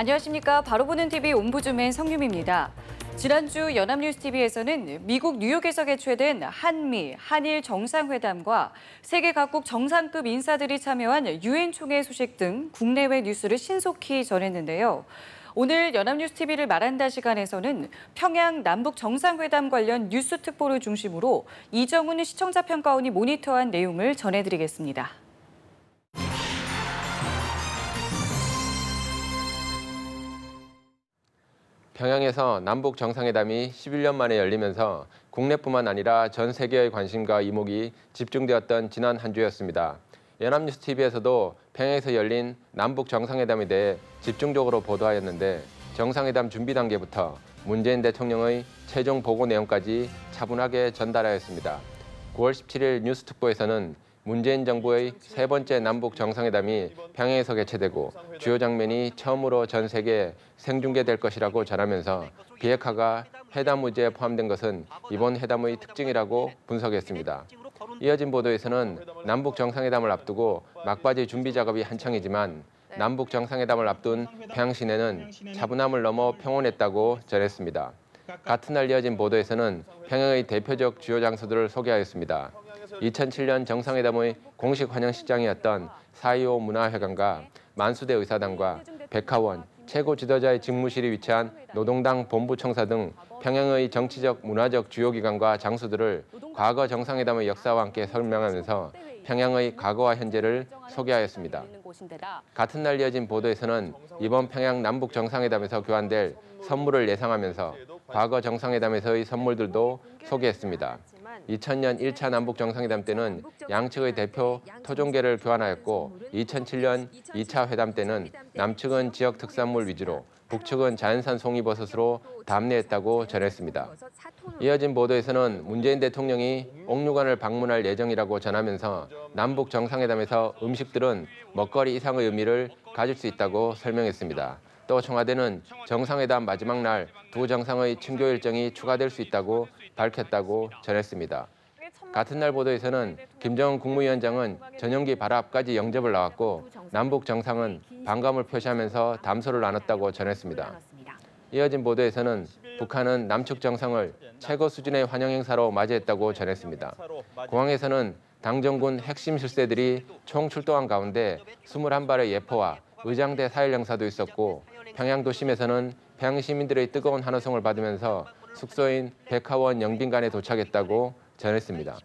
안녕하십니까. 바로 보는 TV 옴부즈맨 성유미입니다. 지난주 연합뉴스TV에서는 미국 뉴욕에서 개최된 한미, 한일 정상회담과 세계 각국 정상급 인사들이 참여한 유엔 총회 소식 등 국내외 뉴스를 신속히 전했는데요. 오늘 연합뉴스TV를 말한다 시간에서는 평양 남북 정상회담 관련 뉴스 특보를 중심으로 이정훈 시청자 평가원이 모니터한 내용을 전해드리겠습니다. 평양에서 남북 정상회담이 11년 만에 열리면서 국내뿐만 아니라 전 세계의 관심과 이목이 집중되었던 지난 한 주였습니다. 연합뉴스TV에서도 평양에서 열린 남북 정상회담에 대해 집중적으로 보도하였는데 정상회담 준비 단계부터 문재인 대통령의 최종 보고 내용까지 차분하게 전달하였습니다. 9월 17일 뉴스특보에서는 문재인 정부의 세 번째 남북 정상회담이 평양에서 개최되고 주요 장면이 처음으로 전 세계에 생중계될 것이라고 전하면서 비핵화가 회담 의제에 포함된 것은 이번 회담의 특징이라고 분석했습니다. 이어진 보도에서는 남북 정상회담을 앞두고 막바지 준비 작업이 한창이지만 남북 정상회담을 앞둔 평양 시내는 차분함을 넘어 평온했다고 전했습니다. 같은 날 이어진 보도에서는 평양의 대표적 주요 장소들을 소개하였습니다. 2007년 정상회담의 공식 환영식장이었던 4.25 문화회관과 만수대 의사당과 백화원, 최고 지도자의 집무실이 위치한 노동당 본부청사 등 평양의 정치적, 문화적 주요 기관과 장소들을 과거 정상회담의 역사와 함께 설명하면서 평양의 과거와 현재를 소개하였습니다. 같은 날 이어진 보도에서는 이번 평양 남북 정상회담에서 교환될 선물을 예상하면서 과거 정상회담에서의 선물들도 소개했습니다. 2000년 1차 남북 정상회담 때는 양측의 대표 토종계를 교환하였고 2007년 2차 회담 때는 남측은 지역 특산물 위주로 북측은 자연산 송이버섯으로 답례했다고 전했습니다. 이어진 보도에서는 문재인 대통령이 옥류관을 방문할 예정이라고 전하면서 남북 정상회담에서 음식들은 먹거리 이상의 의미를 가질 수 있다고 설명했습니다. 또 청와대는 정상회담 마지막 날 두 정상의 친교 일정이 추가될 수 있다고 밝혔다고 전했습니다. 같은 날 보도에서는 김정은 국무위원장은 전용기 바로 앞까지 영접을 나왔고 남북 정상은 반감을 표시하면서 담소를 나눴다고 전했습니다. 이어진 보도에서는 북한은 남측 정상을 최고 수준의 환영 행사로 맞이했다고 전했습니다. 공항에서는 당정군 핵심 실세들이 총출동한 가운데 21발의 예포와 의장대 사일 행사도 있었고 평양 도심에서는 평양 시민들의 뜨거운 환호성을 받으면서 숙소인 백화원 영빈관에 도착했다고 전했습니다.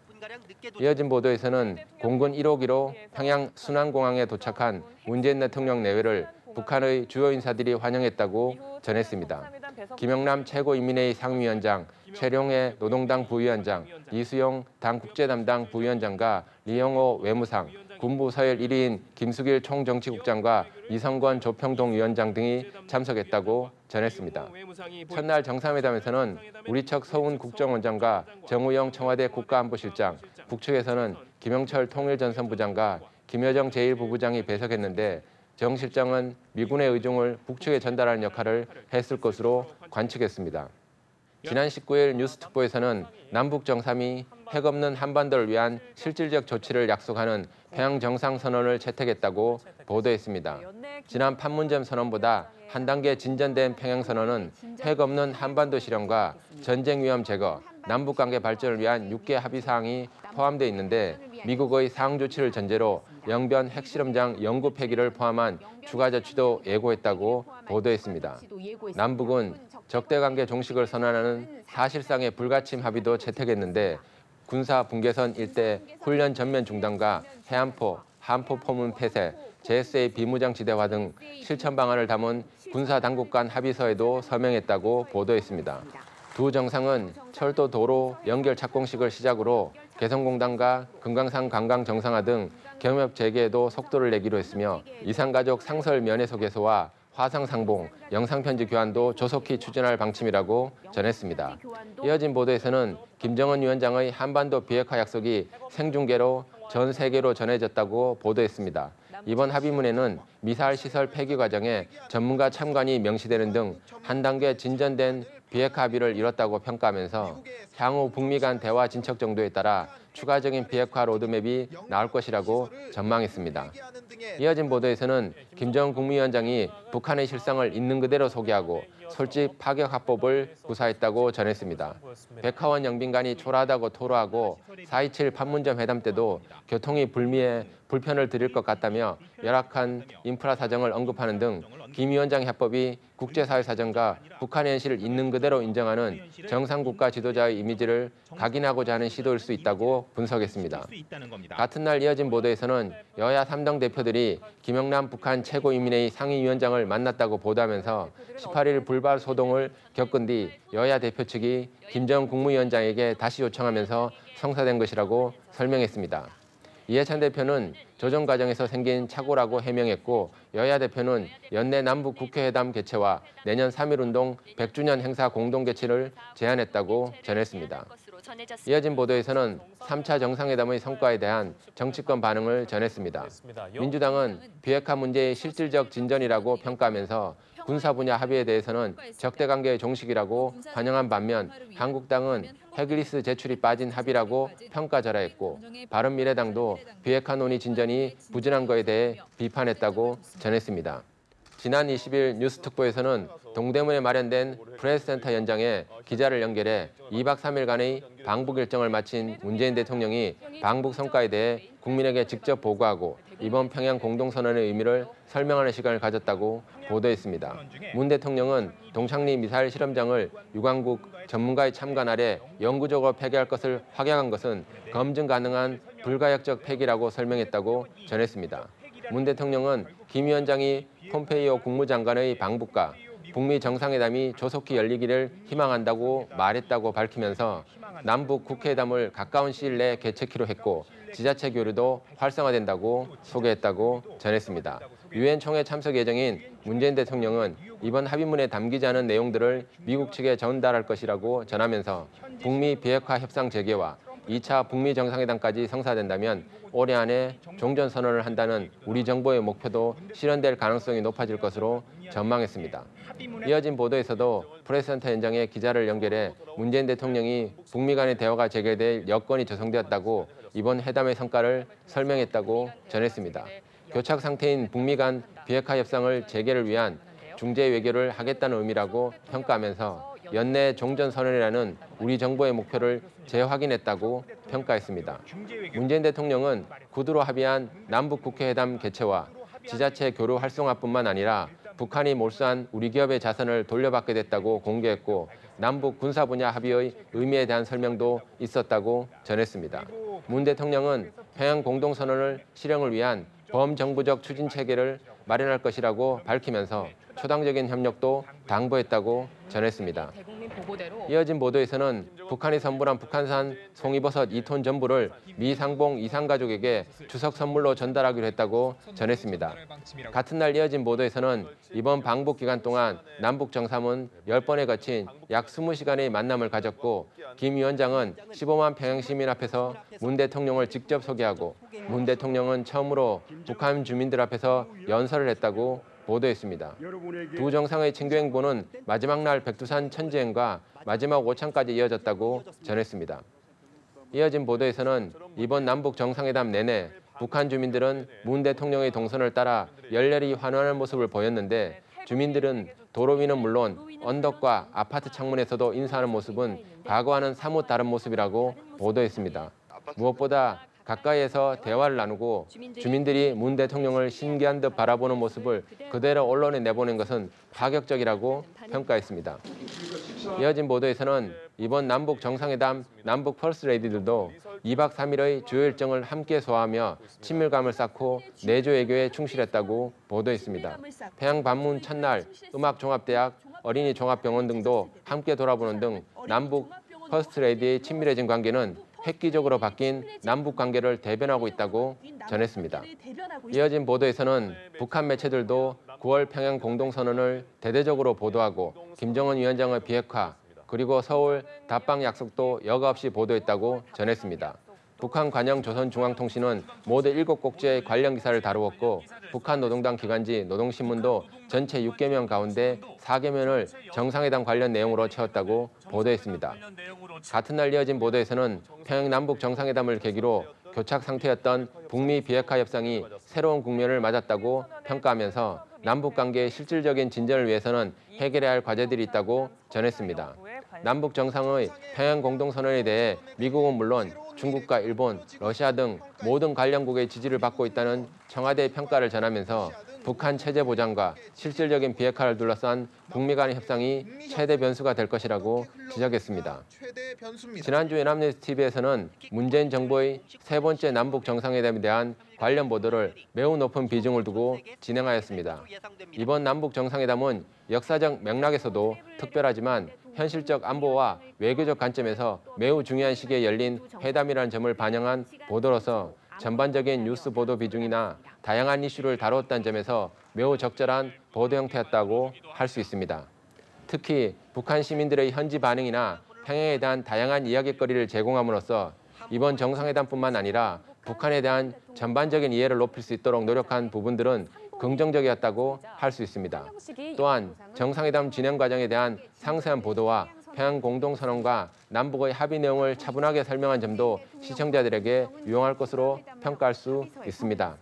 이어진 보도에서는 공군 1호기로 평양 순안공항에 도착한 문재인 대통령 내외를 북한의 주요 인사들이 환영했다고 전했습니다. 김영남 최고인민회의 상임위원장, 최룡해 노동당 부위원장, 이수용 당 국제담당 부위원장과 리영호 외무상, 군부 서열 1위인 김수길 총정치국장과 이성권 조평동 위원장 등이 참석했다고 전했습니다. 첫날 정상회담에서는 우리척 서훈 국정원장과 정우영 청와대 국가안보실장, 북측에서는 김영철 통일전선부장과 김여정 제1부부장이 배석했는데 정 실장은 미군의 의중을 북측에 전달하는 역할을 했을 것으로 관측했습니다. 지난 19일 뉴스특보에서는 남북 정상이 핵 없는 한반도를 위한 실질적 조치를 약속하는 평양 정상선언을 채택했다고 보도했습니다. 지난 판문점 선언보다 한 단계 진전된 평양선언은 핵 없는 한반도 실현과 전쟁 위험 제거, 남북관계 발전을 위한 6개 합의사항이 포함되어 있는데 미국의 사항 조치를 전제로 영변 핵실험장 연구 폐기를 포함한 추가 조치도 예고했다고 보도했습니다. 남북은 적대관계 종식을 선언하는 사실상의 불가침 합의도 채택했는데 군사 분계선 일대 훈련 전면 중단과 해안포, 한포 포문 폐쇄, JSA 비무장 지대화 등 실천 방안을 담은 군사 당국 간 합의서에도 서명했다고 보도했습니다. 두 정상은 철도 도로 연결 착공식을 시작으로 개성공단과 금강산 관광 정상화 등 경협 재개에도 속도를 내기로 했으며 이산가족 상설 면회소 개소와 화상 상봉, 영상편지 교환도 조속히 추진할 방침이라고 전했습니다. 이어진 보도에서는 김정은 위원장의 한반도 비핵화 약속이 생중계로 전 세계로 전해졌다고 보도했습니다. 이번 합의문에는 미사일 시설 폐기 과정에 전문가 참관이 명시되는 등 한 단계 진전된 비핵화 합의를 이뤘다고 평가하면서 향후 북미 간 대화 진척 정도에 따라 추가적인 비핵화 로드맵이 나올 것이라고 전망했습니다. 이어진 보도에서는 김정은 국무위원장이 북한의 실상을 있는 그대로 소개하고 솔직 파격 합법을 구사했다고 전했습니다. 백하원 영빈관이 초라하다고 토로하고 4.27 판문점 회담 때도 교통이 불미해 불편을 드릴 것 같다며 열악한 인프라 사정을 언급하는 등 김 위원장 해법이 국제사회 사정과 북한의 현실을 있는 그대로 인정하는 정상국가 지도자의 이미지를 각인하고자 하는 시도일 수 있다고 분석했습니다. 같은 날 이어진 보도에서는 여야 3당 대표들이 김영남 북한 최고인민회의 상임위원장을 만났다고 보도하면서 18일 불발 소동을 겪은 뒤 여야 대표 측이 김정은 국무위원장에게 다시 요청하면서 성사된 것이라고 설명했습니다. 이해찬 대표는 조정 과정에서 생긴 착오라고 해명했고 여야 대표는 연내 남북 국회회담 개최와 내년 3.1운동 100주년 행사 공동 개최를 제안했다고 전했습니다. 이어진 보도에서는 3차 정상회담의 성과에 대한 정치권 반응을 전했습니다. 민주당은 비핵화 문제의 실질적 진전이라고 평가하면서 군사 분야 합의에 대해서는 적대관계의 종식이라고 환영한 반면 한국당은 핵리스트 제출이 빠진 합의라고 평가절하했고 바른미래당도 비핵화 논의 진전이 부진한 것에 대해 비판했다고 전했습니다. 지난 20일 뉴스특보에서는 동대문에 마련된 프레스센터 현장에 기자를 연결해 2박 3일간의 방북 일정을 마친 문재인 대통령이 방북 성과에 대해 국민에게 직접 보고하고 이번 평양 공동선언의 의미를 설명하는 시간을 가졌다고 보도했습니다. 문 대통령은 동창리 미사일 실험장을 유관국 전문가의 참관 아래 영구적으로 폐기할 것을 확약한 것은 검증 가능한 불가역적 폐기라고 설명했다고 전했습니다. 문 대통령은 김 위원장이 폼페이오 국무장관의 방북과 북미 정상회담이 조속히 열리기를 희망한다고 말했다고 밝히면서 남북 국회회담을 가까운 시일 내에 개최키로 했고 지자체 교류도 활성화된다고 소개했다고 전했습니다. 유엔 총회 참석 예정인 문재인 대통령은 이번 합의문에 담기지 않은 내용들을 미국 측에 전달할 것이라고 전하면서 북미 비핵화 협상 재개와 2차 북미 정상회담까지 성사된다면 올해 안에 종전선언을 한다는 우리 정부의 목표도 실현될 가능성이 높아질 것으로 전망했습니다. 이어진 보도에서도 프레스센터 현장에 기자를 연결해 문재인 대통령이 북미 간의 대화가 재개될 여건이 조성되었다고 이번 회담의 성과를 설명했다고 전했습니다. 교착 상태인 북미 간 비핵화 협상을 재개를 위한 중재 외교를 하겠다는 의미라고 평가하면서 연내 종전선언이라는 우리 정부의 목표를 재확인했다고 평가했습니다. 문재인 대통령은 구두로 합의한 남북국회회담 개최와 지자체 교류 활성화뿐만 아니라 북한이 몰수한 우리 기업의 자산을 돌려받게 됐다고 공개했고 남북 군사 분야 합의의 의미에 대한 설명도 있었다고 전했습니다. 문 대통령은 평양 공동선언을 실행을 위한 범정부적 추진 체계를 마련할 것이라고 밝히면서 초당적인 협력도 당부했다고 전했습니다. 이어진 보도에서는 북한이 선물한 북한산 송이버섯 2톤 전부를 미 상봉 이상 가족에게 추석 선물로 전달하기로 했다고 전했습니다. 같은 날 이어진 보도에서는 이번 방북 기간 동안 남북 정상은 10번에 거친 약 20시간의 만남을 가졌고 김 위원장은 15만 평양 시민 앞에서 문 대통령을 직접 소개하고 문 대통령은 처음으로 북한 주민들 앞에서 연설을 했다고 보도했습니다. 두 정상의 친교 행보는 마지막 날 백두산 천지행과 마지막 오찬까지 이어졌다고 전했습니다. 이어진 보도에서는 이번 남북 정상회담 내내 북한 주민들은 문 대통령의 동선을 따라 열렬히 환호하는 모습을 보였는데 주민들은 도로 위는 물론 언덕과 아파트 창문에서도 인사하는 모습은 과거와는 사뭇 다른 모습이라고 보도했습니다. 무엇보다 가까이에서 대화를 나누고 주민들이 문 대통령을 신기한 듯 바라보는 모습을 그대로 언론에 내보낸 것은 파격적이라고 평가했습니다. 이어진 보도에서는 이번 남북 정상회담 남북 퍼스트레이디들도 2박 3일의 주요 일정을 함께 소화하며 친밀감을 쌓고 내조 외교에 충실했다고 보도했습니다. 평양 방문 첫날 음악종합대학, 어린이 종합병원 등도 함께 돌아보는 등 남북 퍼스트레이디의 친밀해진 관계는 획기적으로 바뀐 남북 관계를 대변하고 있다고 전했습니다. 이어진 보도에서는 북한 매체들도 9월 평양 공동선언을 대대적으로 보도하고 김정은 위원장의 비핵화 그리고 서울 답방 약속도 여과 없이 보도했다고 전했습니다. 북한 관영 조선중앙통신은 모두 7곡지의 관련 기사를 다루었고 북한 노동당 기관지 노동신문도 전체 6개면 가운데 4개면을 정상회담 관련 내용으로 채웠다고 보도했습니다. 같은 날 이어진 보도에서는 평양 남북 정상회담을 계기로 교착 상태였던 북미 비핵화 협상이 새로운 국면을 맞았다고 평가하면서 남북 관계의 실질적인 진전을 위해서는 해결해야 할 과제들이 있다고 전했습니다. 남북 정상의 평양 공동선언에 대해 미국은 물론 중국과 일본, 러시아 등 모든 관련국의 지지를 받고 있다는 청와대의 평가를 전하면서 북한 체제 보장과 실질적인 비핵화를 둘러싼 북미 간의 협상이 최대 변수가 될 것이라고 지적했습니다. 지난주 연합뉴스 TV에서는 문재인 정부의 세 번째 남북 정상회담에 대한 관련 보도를 매우 높은 비중을 두고 진행하였습니다. 이번 남북 정상회담은 역사적 맥락에서도 특별하지만 현실적 안보와 외교적 관점에서 매우 중요한 시기에 열린 회담이라는 점을 반영한 보도로서 전반적인 뉴스 보도 비중이나 다양한 이슈를 다루었다는 점에서 매우 적절한 보도 형태였다고 할 수 있습니다. 특히 북한 시민들의 현지 반응이나 평양에 대한 다양한 이야깃거리를 제공함으로써 이번 정상회담뿐만 아니라 북한에 대한 전반적인 이해를 높일 수 있도록 노력한 부분들은 긍정적이었다고 할 수 있습니다. 또한 정상회담 진행 과정에 대한 상세한 보도와 평양 공동선언과 남북의 합의 내용을 차분하게 설명한 점도 시청자들에게 유용할 것으로 평가할 수 있습니다.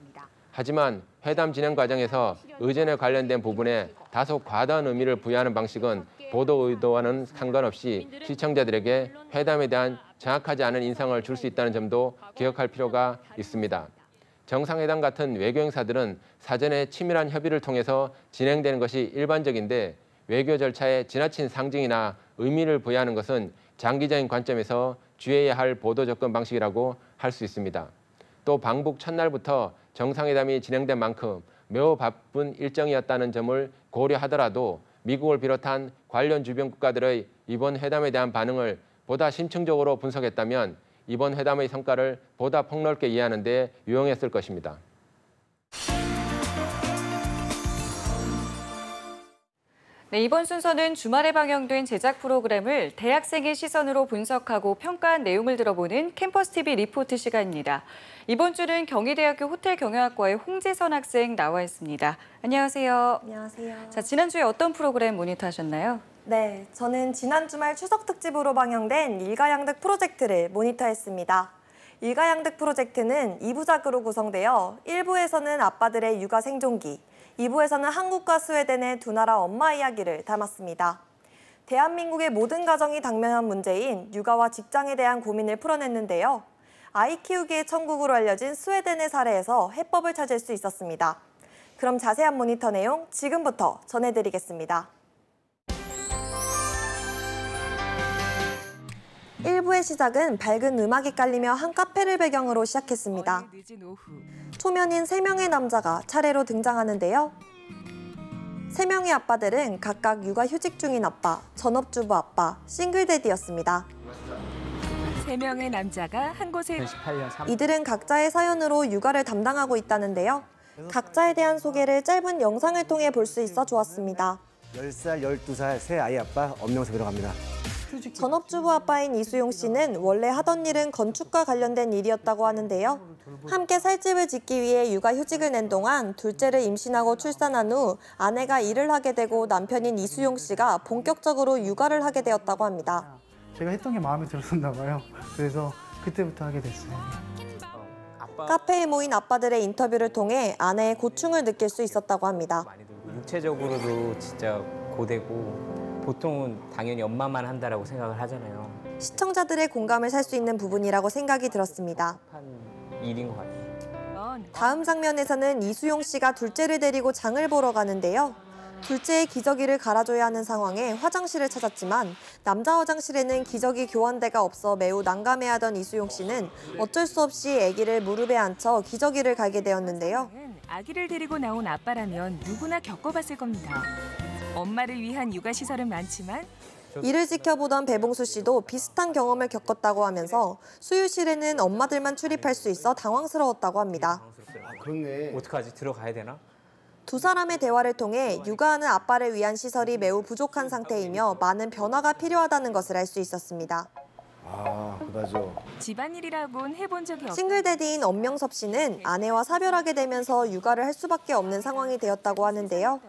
하지만 회담 진행 과정에서 의전에 관련된 부분에 다소 과다한 의미를 부여하는 방식은 보도 의도와는 상관없이 시청자들에게 회담에 대한 정확하지 않은 인상을 줄 수 있다는 점도 기억할 필요가 있습니다. 정상회담 같은 외교 행사들은 사전에 치밀한 협의를 통해서 진행되는 것이 일반적인데 외교 절차에 지나친 상징이나 의미를 부여하는 것은 장기적인 관점에서 주의해야 할 보도 접근 방식이라고 할 수 있습니다. 또 방북 첫날부터 정상회담이 진행된 만큼 매우 바쁜 일정이었다는 점을 고려하더라도 미국을 비롯한 관련 주변 국가들의 이번 회담에 대한 반응을 보다 심층적으로 분석했다면 이번 회담의 성과를 보다 폭넓게 이해하는 데 유용했을 것입니다. 네, 이번 순서는 주말에 방영된 제작 프로그램을 대학생의 시선으로 분석하고 평가한 내용을 들어보는 캠퍼스 TV 리포트 시간입니다. 이번 주는 경희대학교 호텔경영학과의 홍재선 학생 나와 있습니다. 안녕하세요. 안녕하세요. 자, 지난주에 어떤 프로그램 모니터하셨나요? 네, 저는 지난 주말 추석 특집으로 방영된 일가양득 프로젝트를 모니터했습니다. 일가양득 프로젝트는 2부작으로 구성되어 1부에서는 아빠들의 육아 생존기, 2부에서는 한국과 스웨덴의 두 나라 엄마 이야기를 담았습니다. 대한민국의 모든 가정이 당면한 문제인 육아와 직장에 대한 고민을 풀어냈는데요. 아이 키우기의 천국으로 알려진 스웨덴의 사례에서 해법을 찾을 수 있었습니다. 그럼 자세한 모니터 내용 지금부터 전해드리겠습니다. 1부의 시작은 밝은 음악이 깔리며 한 카페를 배경으로 시작했습니다. 초면인 3명의 남자가 차례로 등장하는데요. 3명의 아빠들은 각각 육아휴직 중인 아빠, 전업주부 아빠, 싱글데디였습니다. 3명의 남자가 한 곳에 이들은 각자의 사연으로 육아를 담당하고 있다는데요. 각자에 대한 소개를 짧은 영상을 통해 볼 수 있어 좋았습니다. 10살, 12살 새 아이 아빠 엄명세 들어갑니다. 전업주부 아빠인 이수용 씨는 원래 하던 일은 건축과 관련된 일이었다고 하는데요. 함께 살 집을 짓기 위해 육아휴직을 낸 동안 둘째를 임신하고 출산한 후 아내가 일을 하게 되고 남편인 이수용 씨가 본격적으로 육아를 하게 되었다고 합니다. 제가 했던 게 마음에 들었었나 봐요. 그래서 그때부터 하게 됐어요. 카페에 모인 아빠들의 인터뷰를 통해 아내의 고충을 느낄 수 있었다고 합니다. 육체적으로도 진짜 고되고 보통은 당연히 엄마만 한다라고 생각을 하잖아요. 시청자들의 공감을 살 수 있는 부분이라고 생각이 들었습니다. 한 일인 것 같아요. 다음 장면에서는 이수용 씨가 둘째를 데리고 장을 보러 가는데요. 둘째의 기저귀를 갈아줘야 하는 상황에 화장실을 찾았지만 남자 화장실에는 기저귀 교환대가 없어 매우 난감해하던 이수용 씨는 어쩔 수 없이 아기를 무릎에 앉혀 기저귀를 갈게 되었는데요. 아기를 데리고 나온 아빠라면 누구나 겪어봤을 겁니다. 엄마를 위한 육아시설은 많지만 이를 지켜보던 배봉수 씨도 비슷한 경험을 겪었다고 하면서 수유실에는 엄마들만 출입할 수 있어 당황스러웠다고 합니다. 그렇네. 어떡하지? 들어가야 되나? 두 사람의 대화를 통해 육아하는 아빠를 위한 시설이 매우 부족한 상태이며 많은 변화가 필요하다는 것을 알 수 있었습니다. 그다죠. 집안일이라곤 해본 적이 없. 싱글데디인 엄명섭 씨는 아내와 사별하게 되면서 육아를 할 수밖에 없는 상황이 되었다고 하는데요.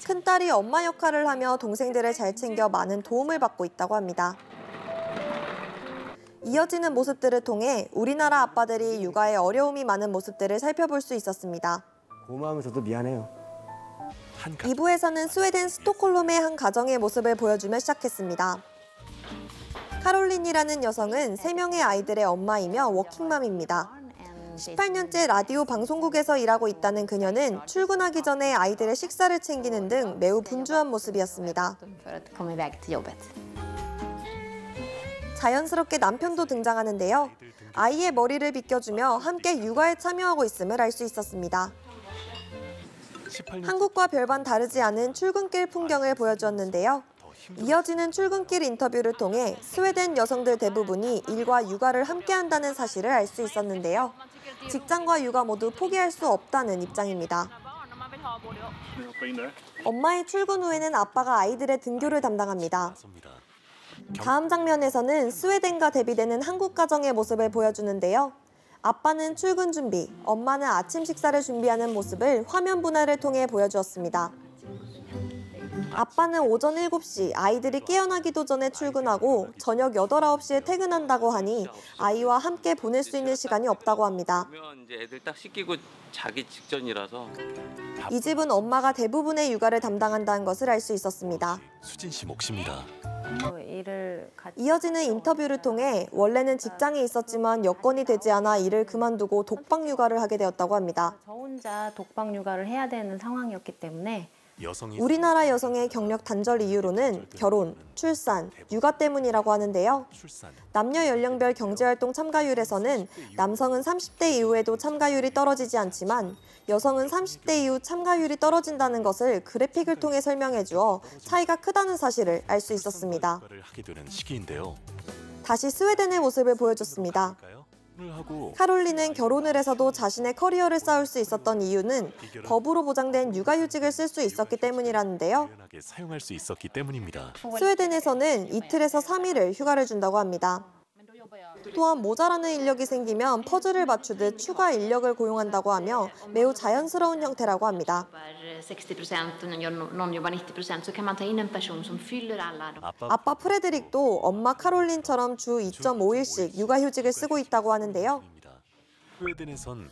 큰딸이 엄마 역할을 하며 동생들을 잘 챙겨 많은 도움을 받고 있다고 합니다. 이어지는 모습들을 통해 우리나라 아빠들이 육아에 어려움이 많은 모습들을 살펴볼 수 있었습니다. 고마우면서도 미안해요. 2부에서는 스웨덴 스톡홀름의 한 가정의 모습을 보여주며 시작했습니다. 카롤린이라는 여성은 3명의 아이들의 엄마이며 워킹맘입니다. 18년째 라디오 방송국에서 일하고 있다는 그녀는 출근하기 전에 아이들의 식사를 챙기는 등 매우 분주한 모습이었습니다. 자연스럽게 남편도 등장하는데요. 아이의 머리를 빗겨주며 함께 육아에 참여하고 있음을 알 수 있었습니다. 한국과 별반 다르지 않은 출근길 풍경을 보여주었는데요. 이어지는 출근길 인터뷰를 통해 스웨덴 여성들 대부분이 일과 육아를 함께한다는 사실을 알 수 있었는데요. 직장과 육아 모두 포기할 수 없다는 입장입니다. 엄마의 출근 후에는 아빠가 아이들의 등교를 담당합니다. 다음 장면에서는 스웨덴과 대비되는 한국 가정의 모습을 보여주는데요. 아빠는 출근 준비, 엄마는 아침 식사를 준비하는 모습을 화면 분할을 통해 보여주었습니다. 아빠는 오전 7시 아이들이 깨어나기도 전에 출근하고 저녁 8, 9시에 퇴근한다고 하니 아이와 함께 보낼 수 있는 시간이 없다고 합니다. 이제 애들 딱 씻기고 자기 직전이라서 이 집은 엄마가 대부분의 육아를 담당한다는 것을 알 수 있었습니다. 수진 씨 몫입니다. 이어지는 인터뷰를 통해 원래는 직장에 있었지만 여건이 되지 않아 일을 그만두고 독박 육아를 하게 되었다고 합니다. 저 혼자 독박 육아를 해야 되는 상황이었기 때문에 우리나라 여성의 경력 단절 이유로는 결혼, 출산, 육아 때문이라고 하는데요. 남녀 연령별 경제활동 참가율에서는 남성은 30대 이후에도 참가율이 떨어지지 않지만 여성은 30대 이후 참가율이 떨어진다는 것을 그래픽을 통해 설명해 주어 차이가 크다는 사실을 알 수 있었습니다. 다시 스웨덴의 모습을 보여줬습니다. 카롤린은 결혼을 해서도 자신의 커리어를 쌓을 수 있었던 이유는 법으로 보장된 육아휴직을 쓸 수 있었기 때문이라는데요. 스웨덴에서는 이틀에서 3일을 휴가를 준다고 합니다. 또한 모자라는 인력이 생기면 퍼즐을 맞추듯 추가 인력을 고용한다고 하며 매우 자연스러운 형태라고 합니다. 아빠 프레드릭도 엄마 카롤린처럼 주 2.5일씩 육아휴직을 쓰고 있다고 하는데요.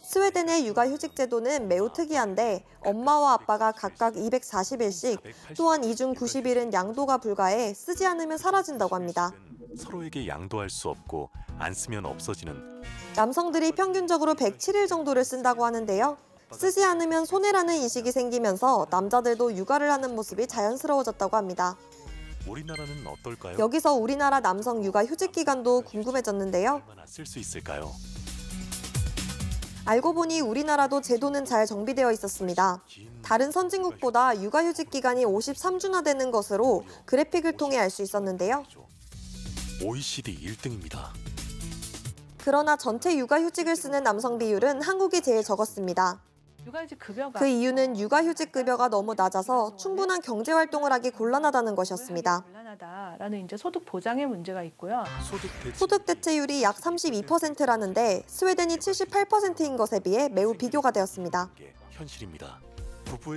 스웨덴의 육아휴직 제도는 매우 특이한데 엄마와 아빠가 각각 240일씩 또한 이중 90일은 양도가 불가해 쓰지 않으면 사라진다고 합니다. 서로에게 양도할 수 없고 안 쓰면 없어지는 남성들이 평균적으로 107일 정도를 쓴다고 하는데요. 쓰지 않으면 손해라는 인식이 생기면서 남자들도 육아를 하는 모습이 자연스러워졌다고 합니다. 우리나라는 어떨까요? 여기서 우리나라 남성 육아 휴직 기간도 궁금해졌는데요. 얼마나 쓸 수 있을까요? 알고 보니 우리나라도 제도는 잘 정비되어 있었습니다. 다른 선진국보다 육아휴직 기간이 53주나 되는 것으로 그래픽을 통해 알 수 있었는데요. OECD 1등입니다. 그러나 전체 육아휴직을 쓰는 남성 비율은 한국이 제일 적었습니다. 그 이유는 육아휴직 급여가 너무 낮아서 충분한 경제활동을 하기 곤란하다는 것이었습니다. 라는 이제 소득 보장의 문제가 있고요. 소득 대체율이 약 32%라는데 스웨덴이 78%인 것에 비해 매우 비교가 되었습니다. 현실입니다.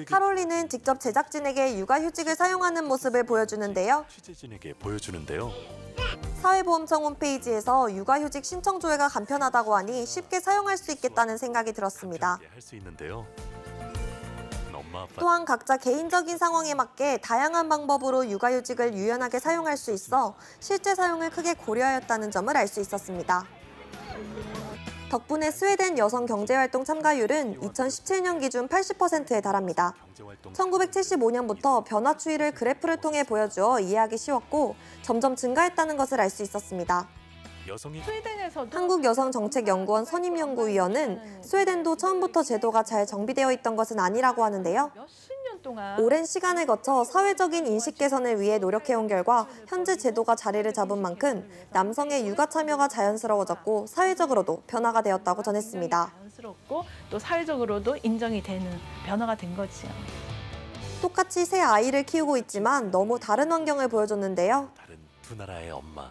카롤린은 직접 제작진에게 육아휴직을 사용하는 모습을 보여주는데요. 사회보험청 홈페이지에서 육아휴직 신청 조회가 간편하다고 하니 쉽게 사용할 수 있겠다는 생각이 들었습니다. 또한 각자 개인적인 상황에 맞게 다양한 방법으로 육아휴직을 유연하게 사용할 수 있어 실제 사용을 크게 고려하였다는 점을 알 수 있었습니다. 덕분에 스웨덴 여성 경제활동 참가율은 2017년 기준 80%에 달합니다. 1975년부터 변화 추이를 그래프를 통해 보여주어 이해하기 쉬웠고 점점 증가했다는 것을 알 수 있었습니다. 한국여성정책연구원 선임연구위원은 스웨덴도 처음부터 제도가 잘 정비되어 있던 것은 아니라고 하는데요. 오랜 시간을 거쳐 사회적인 인식 개선을 위해 노력해온 결과 현재 제도가 자리를 잡은 만큼 남성의 육아 참여가 자연스러워졌고 사회적으로도 변화가 되었다고 전했습니다. 자연스럽고 또 사회적으로도 인정이 되는 변화가 된 거지요. 똑같이 새 아이를 키우고 있지만 너무 다른 환경을 보여줬는데요. 다른 두 나라의 엄마.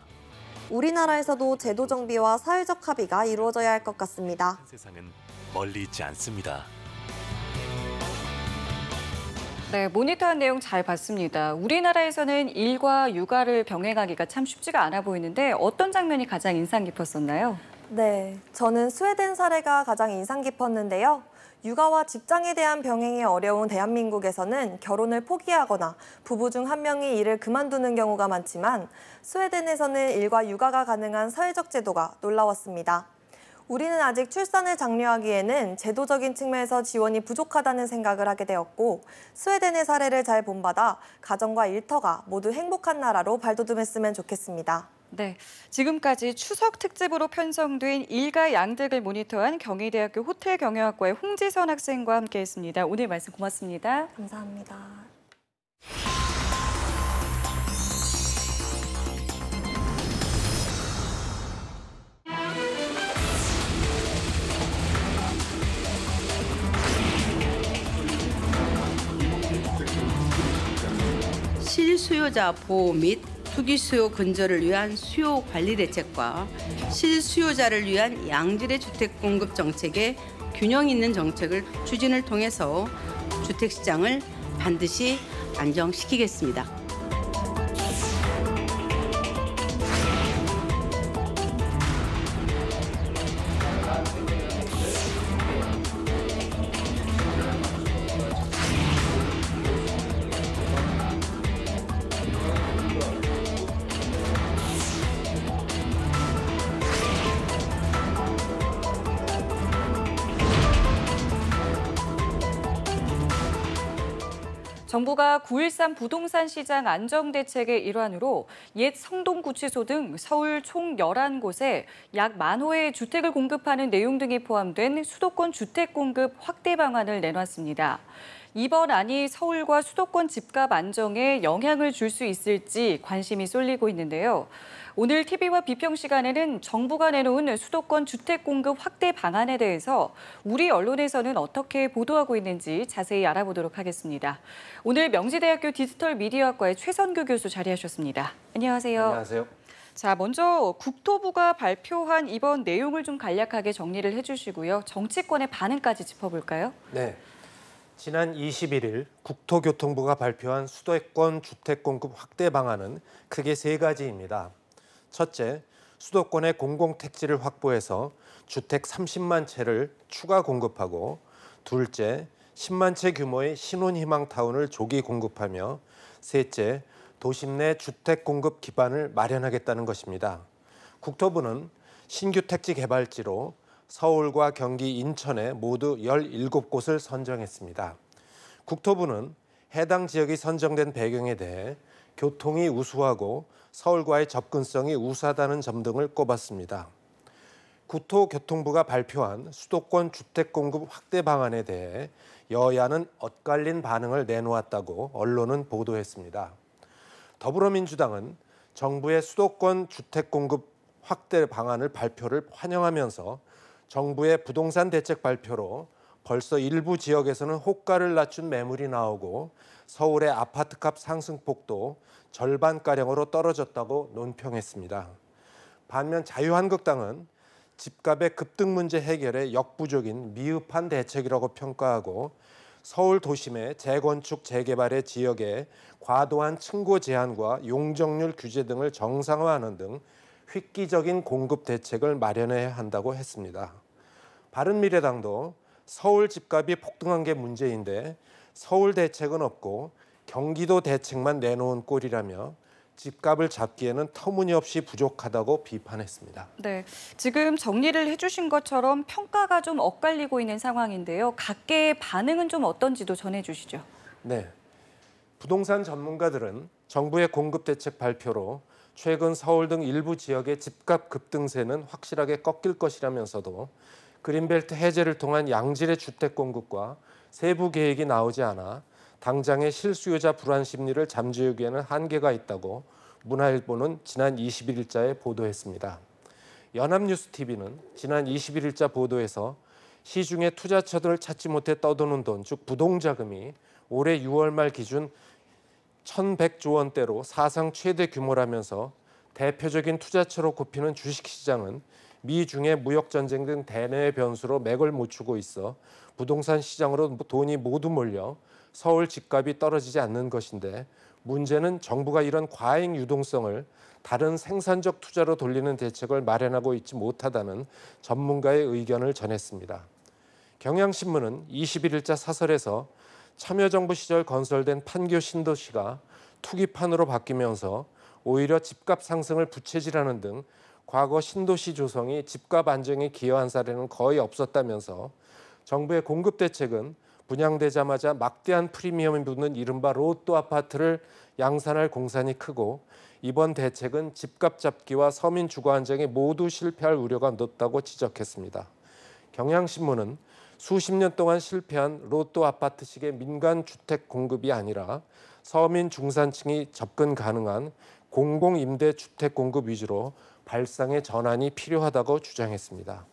우리나라에서도 제도 정비와 사회적 합의가 이루어져야 할 것 같습니다. 세상은 멀리 있지 않습니다. 네, 모니터한 내용 잘 봤습니다. 우리나라에서는 일과 육아를 병행하기가 참 쉽지가 않아 보이는데 어떤 장면이 가장 인상 깊었었나요? 네, 저는 스웨덴 사례가 가장 인상 깊었는데요. 육아와 직장에 대한 병행이 어려운 대한민국에서는 결혼을 포기하거나 부부 중 한 명이 일을 그만두는 경우가 많지만 스웨덴에서는 일과 육아가 가능한 사회적 제도가 놀라웠습니다. 우리는 아직 출산을 장려하기에는 제도적인 측면에서 지원이 부족하다는 생각을 하게 되었고 스웨덴의 사례를 잘 본받아 가정과 일터가 모두 행복한 나라로 발돋움했으면 좋겠습니다. 네, 지금까지 추석 특집으로 편성된 일가 양득을 모니터한 경희대학교 호텔경영학과의 홍지선 학생과 함께했습니다. 오늘 말씀 고맙습니다. 감사합니다. 실수요자 보호 및 투기 수요 근절을 위한 수요 관리 대책과 실수요자를 위한 양질의 주택 공급 정책의 균형 있는 정책을 추진을 통해서 주택 시장을 반드시 안정시키겠습니다. 정부가 9.13 부동산 시장 안정대책의 일환으로 옛 성동구치소 등 서울 총 11곳에 약 10,000호의 주택을 공급하는 내용 등이 포함된 수도권 주택 공급 확대 방안을 내놨습니다. 이번 안이 서울과 수도권 집값 안정에 영향을 줄 수 있을지 관심이 쏠리고 있는데요. 오늘 TV와 비평 시간에는 정부가 내놓은 수도권 주택 공급 확대 방안에 대해서 우리 언론에서는 어떻게 보도하고 있는지 자세히 알아보도록 하겠습니다. 오늘 명지대학교 디지털 미디어학과의 최선규 교수 자리하셨습니다. 안녕하세요. 안녕하세요. 자, 먼저 국토부가 발표한 이번 내용을 좀 간략하게 정리를 해주시고요. 정치권의 반응까지 짚어볼까요? 네. 지난 21일 국토교통부가 발표한 수도권 주택 공급 확대 방안은 크게 3가지입니다. 첫째, 수도권의 공공택지를 확보해서 주택 30만 채를 추가 공급하고, 둘째, 10만 채 규모의 신혼희망타운을 조기 공급하며, 셋째, 도심 내 주택 공급 기반을 마련하겠다는 것입니다. 국토부는 신규 택지 개발지로 서울과 경기, 인천에 모두 17곳을 선정했습니다. 국토부는 해당 지역이 선정된 배경에 대해 교통이 우수하고 서울과의 접근성이 우수하다는 점 등을 꼽았습니다. 국토교통부가 발표한 수도권 주택 공급 확대 방안에 대해 여야는 엇갈린 반응을 내놓았다고 언론은 보도했습니다. 더불어민주당은 정부의 수도권 주택 공급 확대 방안을 발표를 환영하면서 정부의 부동산 대책 발표로 벌써 일부 지역에서는 호가를 낮춘 매물이 나오고 서울의 아파트값 상승폭도 절반가량으로 떨어졌다고 논평했습니다. 반면 자유한국당은 집값의 급등 문제 해결에 역부족인 미흡한 대책이라고 평가하고 서울 도심의 재건축, 재개발의 지역에 과도한 층고 제한과 용적률 규제 등을 정상화하는 등 획기적인 공급 대책을 마련해야 한다고 했습니다. 바른미래당도 서울 집값이 폭등한 게 문제인데 서울 대책은 없고 경기도 대책만 내놓은 꼴이라며 집값을 잡기에는 터무니없이 부족하다고 비판했습니다. 네, 지금 정리를 해주신 것처럼 평가가 좀 엇갈리고 있는 상황인데요. 각계의 반응은 좀 어떤지도 전해주시죠. 네, 부동산 전문가들은 정부의 공급 대책 발표로 최근 서울 등 일부 지역의 집값 급등세는 확실하게 꺾일 것이라면서도 그린벨트 해제를 통한 양질의 주택 공급과 세부 계획이 나오지 않아 당장의 실수요자 불안 심리를 잠재우기에는 한계가 있다고 문화일보는 지난 21일자에 보도했습니다. 연합뉴스TV는 지난 21일자 보도에서 시중에 투자처들을 찾지 못해 떠도는 돈, 즉 부동자금이 올해 6월 말 기준 1,100조 원대로 사상 최대 규모라면서 대표적인 투자처로 꼽히는 주식시장은 미중의 무역전쟁 등 대내의 변수로 맥을 못 추고 있어 부동산 시장으로 돈이 모두 몰려 서울 집값이 떨어지지 않는 것인데, 문제는 정부가 이런 과잉 유동성을 다른 생산적 투자로 돌리는 대책을 마련하고 있지 못하다는 전문가의 의견을 전했습니다. 경향신문은 21일자 사설에서 참여정부 시절 건설된 판교 신도시가 투기판으로 바뀌면서 오히려 집값 상승을 부채질하는 등 과거 신도시 조성이 집값 안정에 기여한 사례는 거의 없었다면서, 정부의 공급 대책은 분양되자마자 막대한 프리미엄이 붙는 이른바 로또 아파트를 양산할 공산이 크고, 이번 대책은 집값 잡기와 서민 주거 안정에 모두 실패할 우려가 높다고 지적했습니다. 경향신문은 수십 년 동안 실패한 로또 아파트식의 민간 주택 공급이 아니라 서민 중산층이 접근 가능한 공공임대 주택 공급 위주로 발상의 전환이 필요하다고 주장했습니다.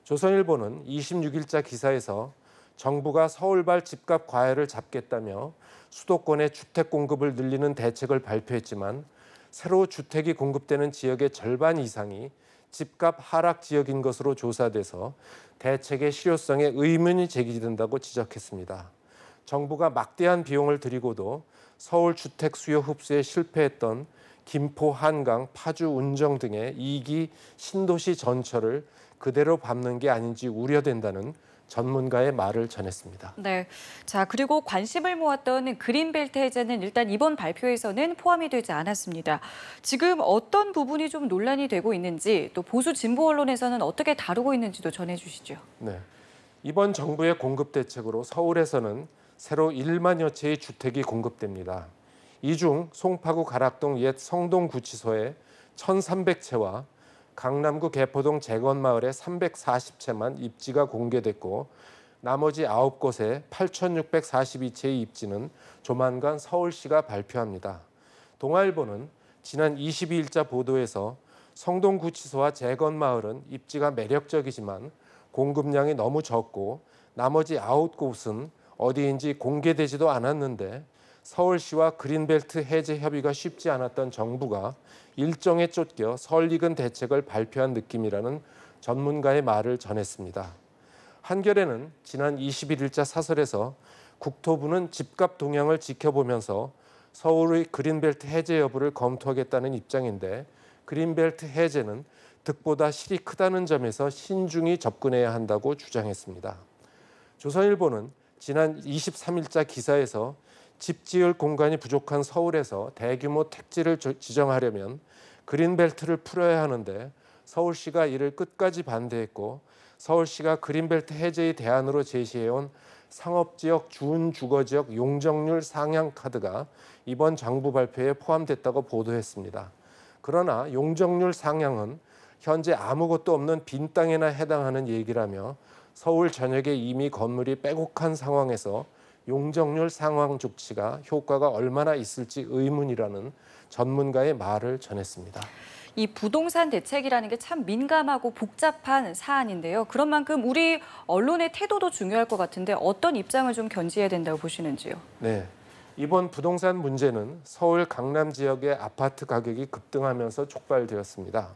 조선일보는 26일자 기사에서 정부가 서울발 집값 과열을 잡겠다며 수도권의 주택 공급을 늘리는 대책을 발표했지만, 새로 주택이 공급되는 지역의 절반 이상이 집값 하락 지역인 것으로 조사돼서 대책의 실효성에 의문이 제기된다고 지적했습니다. 정부가 막대한 비용을 들이고도 서울 주택 수요 흡수에 실패했던 김포, 한강, 파주, 운정 등의 2기 신도시 전철을 그대로 밟는 게 아닌지 우려된다는 전문가의 말을 전했습니다. 네, 자 그리고 관심을 모았던 그린벨트 해제는 일단 이번 발표에서는 포함이 되지 않았습니다. 지금 어떤 부분이 좀 논란이 되고 있는지, 또 보수 진보 언론에서는 어떻게 다루고 있는지도 전해주시죠. 네, 이번 정부의 공급 대책으로 서울에서는 새로 1만여 채의 주택이 공급됩니다. 이 중 송파구 가락동 옛 성동구치소에 1,300채와 강남구 개포동 재건마을에 340채만 입지가 공개됐고, 나머지 9곳에 8,642채의 입지는 조만간 서울시가 발표합니다. 동아일보는 지난 22일자 보도에서 성동구치소와 재건마을은 입지가 매력적이지만 공급량이 너무 적고 나머지 9곳은 어디인지 공개되지도 않았는데, 서울시와 그린벨트 해제 협의가 쉽지 않았던 정부가 일정에 쫓겨 설익은 대책을 발표한 느낌이라는 전문가의 말을 전했습니다. 한겨레는 지난 21일자 사설에서 국토부는 집값 동향을 지켜보면서 서울의 그린벨트 해제 여부를 검토하겠다는 입장인데, 그린벨트 해제는 득보다 실이 크다는 점에서 신중히 접근해야 한다고 주장했습니다. 조선일보는 지난 23일자 기사에서 집 지을 공간이 부족한 서울에서 대규모 택지를 지정하려면 그린벨트를 풀어야 하는데, 서울시가 이를 끝까지 반대했고, 서울시가 그린벨트 해제의 대안으로 제시해온 상업지역, 준주거지역 용적률 상향 카드가 이번 정부 발표에 포함됐다고 보도했습니다. 그러나 용적률 상향은 현재 아무것도 없는 빈 땅에나 해당하는 얘기라며, 서울 전역에 이미 건물이 빼곡한 상황에서 용적률 상향 조치가 효과가 얼마나 있을지 의문이라는 전문가의 말을 전했습니다. 이 부동산 대책이라는 게 참 민감하고 복잡한 사안인데요. 그런 만큼 우리 언론의 태도도 중요할 것 같은데, 어떤 입장을 좀 견지해야 된다고 보시는지요? 네, 이번 부동산 문제는 서울 강남 지역의 아파트 가격이 급등하면서 촉발되었습니다.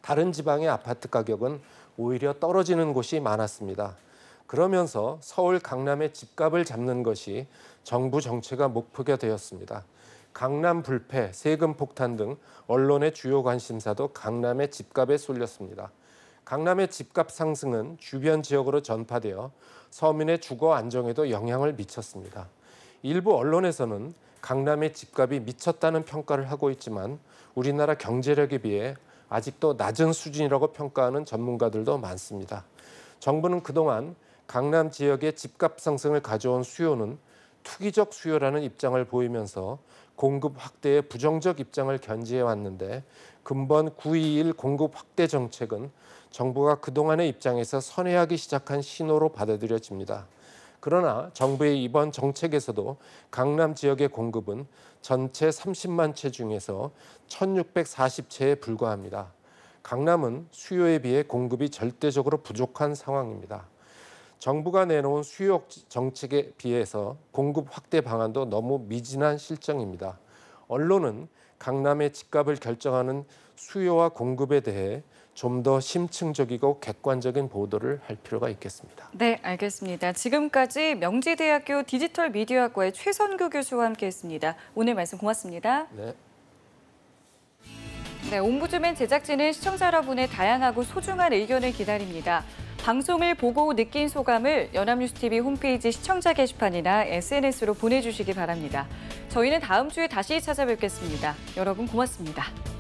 다른 지방의 아파트 가격은 오히려 떨어지는 곳이 많았습니다. 그러면서 서울 강남의 집값을 잡는 것이 정부 정책의 목표가 되었습니다. 강남 불패, 세금 폭탄 등 언론의 주요 관심사도 강남의 집값에 쏠렸습니다. 강남의 집값 상승은 주변 지역으로 전파되어 서민의 주거 안정에도 영향을 미쳤습니다. 일부 언론에서는 강남의 집값이 미쳤다는 평가를 하고 있지만, 우리나라 경제력에 비해 아직도 낮은 수준이라고 평가하는 전문가들도 많습니다. 정부는 그동안 강남 지역의 집값 상승을 가져온 수요는 투기적 수요라는 입장을 보이면서 공급 확대에 부정적 입장을 견지해 왔는데, 근본 921 공급 확대 정책은 정부가 그동안의 입장에서 선회하기 시작한 신호로 받아들여집니다. 그러나 정부의 이번 정책에서도 강남 지역의 공급은 전체 30만 채 중에서 1,640채에 불과합니다. 강남은 수요에 비해 공급이 절대적으로 부족한 상황입니다. 정부가 내놓은 수요 정책에 비해서 공급 확대 방안도 너무 미진한 실정입니다. 언론은 강남의 집값을 결정하는 수요와 공급에 대해 좀 더 심층적이고 객관적인 보도를 할 필요가 있겠습니다. 네, 알겠습니다. 지금까지 명지대학교 디지털 미디어학과의 최선규 교수와 함께했습니다. 오늘 말씀 고맙습니다. 네. 네, 옴부즈맨 제작진은 시청자 여러분의 다양하고 소중한 의견을 기다립니다. 방송을 보고 느낀 소감을 연합뉴스TV 홈페이지 시청자 게시판이나 SNS로 보내주시기 바랍니다. 저희는 다음 주에 다시 찾아뵙겠습니다. 여러분 고맙습니다.